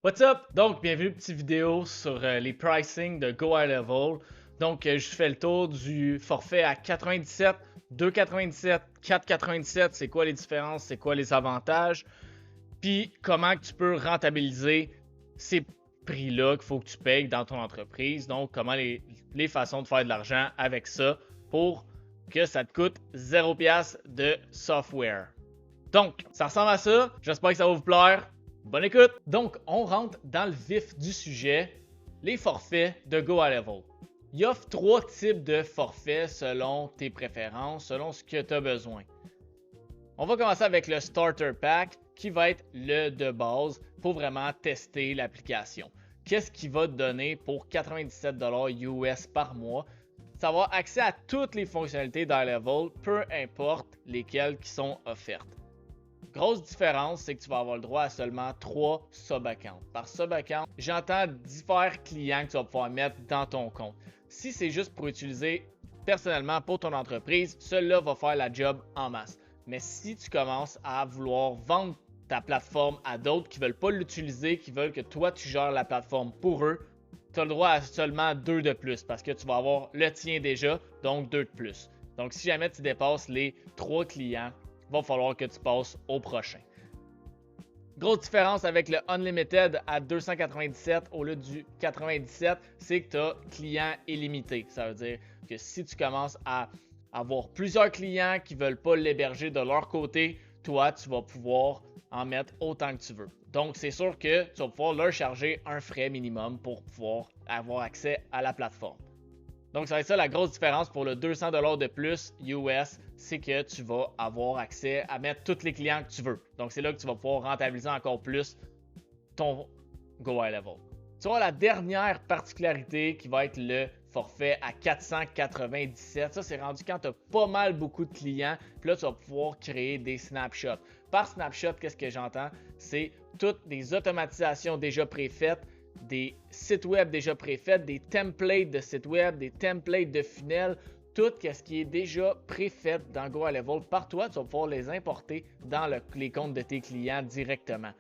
What's up? Donc, bienvenue petite vidéo sur les pricing de Go High Level. Donc, je fais le tour du forfait à 97, 2,97, 4,97. C'est quoi les différences? C'est quoi les avantages? Puis, comment que tu peux rentabiliser ces prix-là qu'il faut que tu payes dans ton entreprise. Donc, comment les façons de faire de l'argent avec ça pour que ça te coûte 0$ de software. Donc, ça ressemble à ça. J'espère que ça va vous plaire. Bonne écoute! Donc, on rentre dans le vif du sujet, les forfaits de Go High Level. Il offre 3 types de forfaits selon tes préférences, selon ce que tu as besoin. On va commencer avec le Starter Pack qui va être le de base pour vraiment tester l'application. Qu'est-ce qu'il va te donner pour 97$ US par mois? Ça va avoir accès à toutes les fonctionnalités d'High Level, peu importe lesquelles qui sont offertes. Grosse différence, c'est que tu vas avoir le droit à seulement 3 sub-accounts. Par sub-account, j'entends divers clients que tu vas pouvoir mettre dans ton compte. Si c'est juste pour utiliser personnellement pour ton entreprise, cela va faire la job en masse. Mais si tu commences à vouloir vendre ta plateforme à d'autres qui ne veulent pas l'utiliser, qui veulent que toi tu gères la plateforme pour eux, tu as le droit à seulement 2 de plus parce que tu vas avoir le tien déjà, donc 2 de plus. Donc si jamais tu dépasses les 3 clients, va falloir que tu passes au prochain. Grosse différence avec le Unlimited à 297 au lieu du 97, c'est que tu as client illimité. Ça veut dire que si tu commences à avoir plusieurs clients qui ne veulent pas l'héberger de leur côté, toi, tu vas pouvoir en mettre autant que tu veux. Donc, c'est sûr que tu vas pouvoir leur charger un frais minimum pour pouvoir avoir accès à la plateforme. Donc, ça va être ça la grosse différence pour le 200$ de plus US, c'est que tu vas avoir accès à mettre tous les clients que tu veux. Donc, c'est là que tu vas pouvoir rentabiliser encore plus ton Go High Level. Tu vois la dernière particularité qui va être le forfait à 497. Ça, c'est rendu quand tu as pas mal beaucoup de clients. Puis là, tu vas pouvoir créer des snapshots. Par snapshot, qu'est-ce que j'entends? C'est toutes des automatisations déjà préfaites, des sites web déjà préfaits, des templates de sites web, des templates de funnels, tout ce qui est déjà préfait dans Go High Level par toi, tu vas pouvoir les importer dans les comptes de tes clients directement.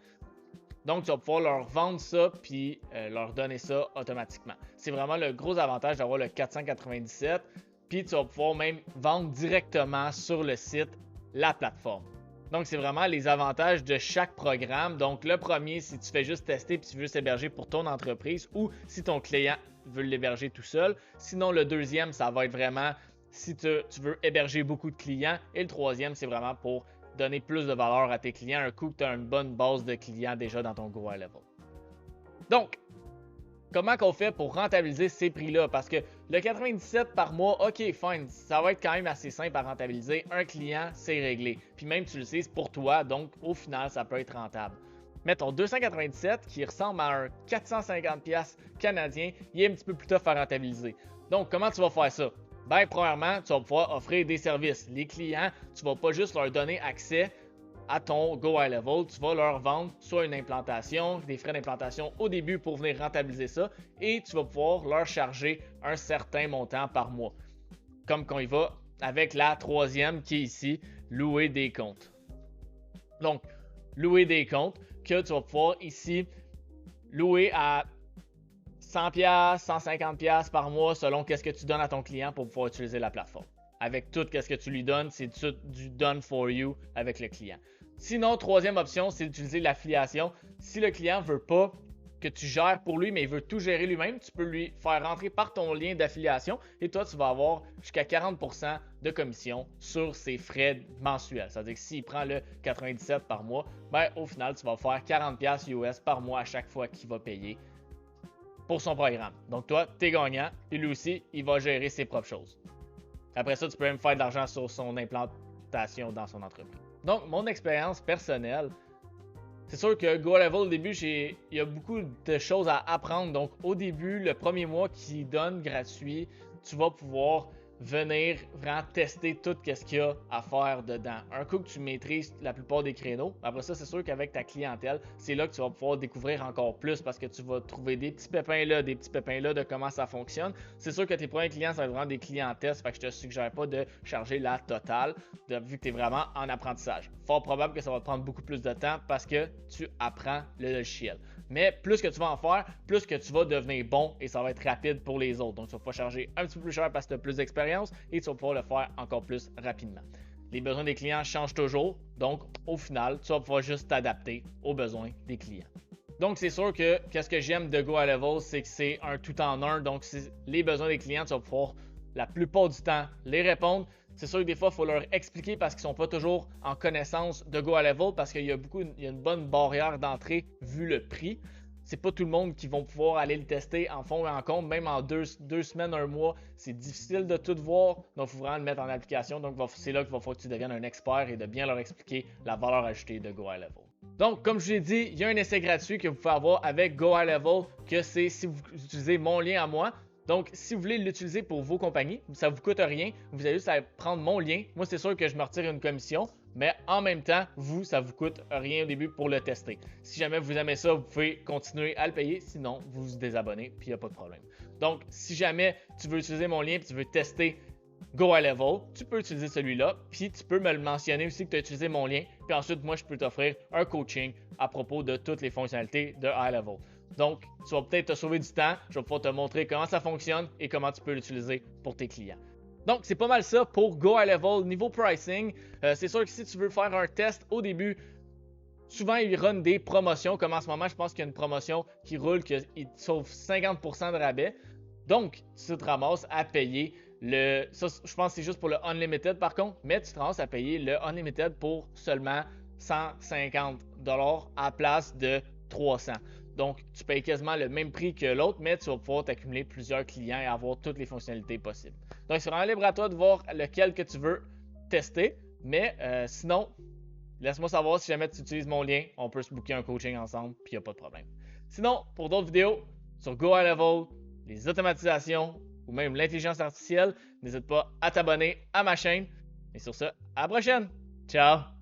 Donc, tu vas pouvoir leur vendre ça puis leur donner ça automatiquement. C'est vraiment le gros avantage d'avoir le 497. Puis, tu vas pouvoir même vendre directement sur le site la plateforme. Donc, c'est vraiment les avantages de chaque programme. Donc, le premier, si tu fais juste tester et tu veux s'héberger pour ton entreprise ou si ton client veut l'héberger tout seul. Sinon, le deuxième, ça va être vraiment si tu veux héberger beaucoup de clients. Et le troisième, c'est vraiment pour donner plus de valeur à tes clients un coup que tu as une bonne base de clients déjà dans ton Go High Level. Donc, comment qu'on fait pour rentabiliser ces prix-là? Parce que le 97 par mois, ok, fine, ça va être quand même assez simple à rentabiliser. Un client, c'est réglé. Puis même, tu le sais, c'est pour toi, donc au final, ça peut être rentable. Mais ton 297 qui ressemble à un 450$ canadien, il est un petit peu plus tough à rentabiliser. Donc, comment tu vas faire ça? Ben, premièrement, tu vas pouvoir offrir des services. Les clients, tu ne vas pas juste leur donner accès à ton Go High Level, tu vas leur vendre soit une implantation, des frais d'implantation au début pour venir rentabiliser ça, et tu vas pouvoir leur charger un certain montant par mois. Comme qu'on y va avec la troisième qui est ici, louer des comptes. Donc, louer des comptes que tu vas pouvoir ici louer à 100$, 150$ par mois selon qu'est-ce que tu donnes à ton client pour pouvoir utiliser la plateforme. Avec tout ce que tu lui donnes, c'est du done for you avec le client. Sinon, troisième option, c'est d'utiliser l'affiliation. Si le client ne veut pas que tu gères pour lui, mais il veut tout gérer lui-même, tu peux lui faire rentrer par ton lien d'affiliation et toi, tu vas avoir jusqu'à 40% de commission sur ses frais mensuels. C'est-à-dire que s'il prend le 97 par mois, ben, au final, tu vas faire 40$ US par mois à chaque fois qu'il va payer pour son programme. Donc toi, tu es gagnant et lui aussi, il va gérer ses propres choses. Après ça, tu peux même faire de l'argent sur son implantation dans son entreprise. Donc, mon expérience personnelle, c'est sûr que Go High Level, au début, il y a beaucoup de choses à apprendre. Donc, au début, le premier mois qui donne gratuit, tu vas pouvoir venir vraiment tester tout ce qu'il y a à faire dedans. Un coup que tu maîtrises la plupart des créneaux, après ça, c'est sûr qu'avec ta clientèle, c'est là que tu vas pouvoir découvrir encore plus parce que tu vas trouver des petits pépins là de comment ça fonctionne. C'est sûr que tes premiers clients, ça va être vraiment des clients tests, fait que je te suggère pas de charger la totale vu que tu es vraiment en apprentissage. Fort probable que ça va te prendre beaucoup plus de temps parce que tu apprends le logiciel. Mais plus que tu vas en faire, plus que tu vas devenir bon et ça va être rapide pour les autres. Donc, tu vas pouvoir charger un petit peu plus cher parce que tu as plus d'expérience et tu vas pouvoir le faire encore plus rapidement. Les besoins des clients changent toujours, donc au final, tu vas pouvoir juste t'adapter aux besoins des clients. Donc, c'est sûr que qu'est-ce que j'aime de Go High Level, c'est que c'est un tout en un. Donc, les besoins des clients, tu vas pouvoir la plupart du temps les répondre. C'est sûr que des fois, il faut leur expliquer parce qu'ils ne sont pas toujours en connaissance de Go High Level parce qu'il y a une bonne barrière d'entrée vu le prix. C'est pas tout le monde qui va pouvoir aller le tester en fond et en compte, même en deux semaines, un mois. C'est difficile de tout voir, donc il faut vraiment le mettre en application. Donc c'est là qu'il va falloir que tu deviennes un expert et de bien leur expliquer la valeur ajoutée de Go High Level. Donc, comme je vous l'ai dit, il y a un essai gratuit que vous pouvez avoir avec Go High Level, que c'est si vous utilisez mon lien à moi. Donc, si vous voulez l'utiliser pour vos compagnies, ça ne vous coûte rien. Vous avez juste à prendre mon lien. Moi, c'est sûr que je me retire une commission, mais en même temps, ça ne vous coûte rien au début pour le tester. Si jamais vous aimez ça, vous pouvez continuer à le payer. Sinon, vous vous désabonnez, puis il n'y a pas de problème. Donc, si jamais tu veux utiliser mon lien et tu veux tester Go High Level, tu peux utiliser celui-là, puis tu peux me le mentionner aussi que tu as utilisé mon lien, puis ensuite, moi, je peux t'offrir un coaching à propos de toutes les fonctionnalités de High Level. Donc, tu vas peut-être te sauver du temps, je vais pouvoir te montrer comment ça fonctionne et comment tu peux l'utiliser pour tes clients. Donc, c'est pas mal ça pour Go High Level. Niveau pricing, c'est sûr que si tu veux faire un test au début, souvent ils run des promotions, comme en ce moment, je pense qu'il y a une promotion qui roule, qui sauve 50% de rabais. Donc, tu te ramasses à payer ça, je pense que c'est juste pour le Unlimited par contre, mais tu te ramasses à payer le Unlimited pour seulement 150$ à la place de 300$. Donc, tu payes quasiment le même prix que l'autre, mais tu vas pouvoir t'accumuler plusieurs clients et avoir toutes les fonctionnalités possibles. Donc, c'est vraiment libre à toi de voir lequel que tu veux tester, mais sinon, laisse-moi savoir si jamais tu utilises mon lien, on peut se booker un coaching ensemble, puis il n'y a pas de problème. Sinon, pour d'autres vidéos sur Go High Level, les automatisations ou même l'intelligence artificielle, n'hésite pas à t'abonner à ma chaîne. Et sur ce, à la prochaine! Ciao!